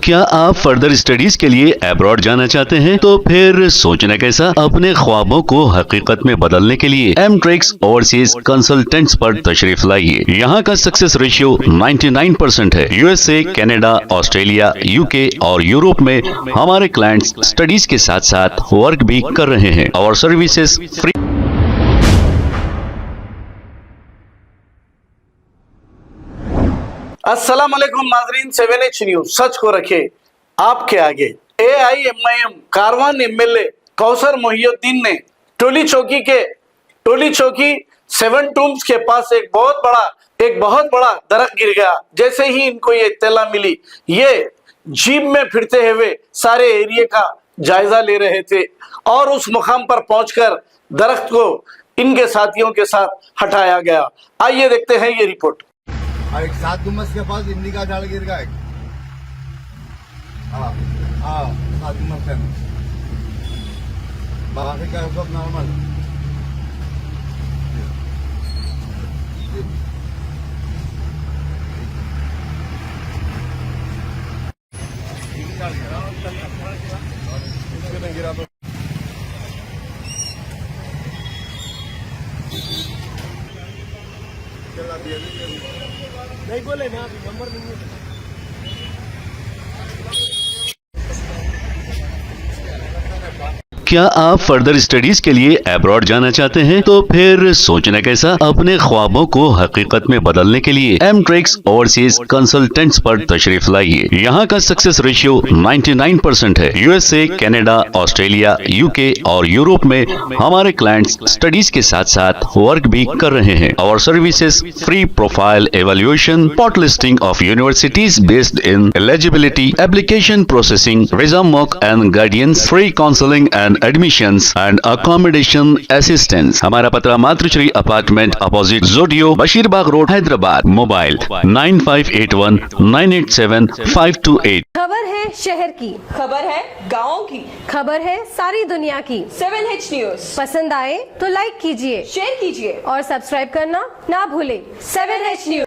क्या आप further studies के लिए अब्रॉड जाना चाहते हैं? तो फिर सोचना कैसा, अपने ख्वाबों को हकीकत में बदलने के लिए एमट्रिक्स ओवरसीज कंसल्टेंट्स पर तशरीफ लाइए। यहाँ का सक्सेस रेशियो 99% है। यूएसए, कनाडा, ऑस्ट्रेलिया, यूके और यूरोप में हमारे क्लाइंट्स स्टडीज के साथ साथ वर्क भी कर रहे हैं और सर्विसेज फ्री। अस्सलाम वालेकुम नाजरीन, 7H न्यूज सच को रखे आपके आगे। AIMIM कारवान एमएलए कौसर मोहिउद्दीन ने टोली चौकी 7 टूम्स के पास एक बहुत बड़ा दरख्त गिर गया। जैसे ही इनको ये इत्तला मिली, ये जीप में फिरते हुए सारे एरिया का जायजा ले रहे थे और उस मुकाम पर पहुंचकर दरख्त को इनके साथियों के साथ हटाया गया। आइए देखते हैं ये रिपोर्ट। और एक 7 गुम्बद के पास इमली का झाड़ गिर गया। हाँ 7 गुम्बद है, बाकी का सब नॉर्मल। गिरा तो नहीं बोले ना, नंबर नहीं है। क्या आप फर्दर स्टडीज के लिए अब्रॉड जाना चाहते हैं? तो फिर सोचना कैसा, अपने ख्वाबों को हकीकत में बदलने के लिए एमट्रिक्स ओवरसीज कंसल्टेंट्स पर तशरीफ लाइए। यहाँ का सक्सेस रेशियो 99% है। यूएसए, कनाडा, ऑस्ट्रेलिया, यूके और यूरोप में हमारे क्लाइंट्स स्टडीज के साथ साथ वर्क भी कर रहे हैं और services free profile evaluation, spot listing of universities based in eligibility, application processing, visa mock and guidance, free counselling and admissions and accommodation assistance. हमारा पता मातृश्री अपार्टमेंट अपोजिट जोडियो, बशीरबाग रोड, हैदराबाद। मोबाइल 9581987528। खबर है शहर की, खबर है गाँव की, खबर है सारी दुनिया की। 7H न्यूज पसंद आए तो लाइक कीजिए, शेयर कीजिए और सब्सक्राइब करना ना भूले। 7H news.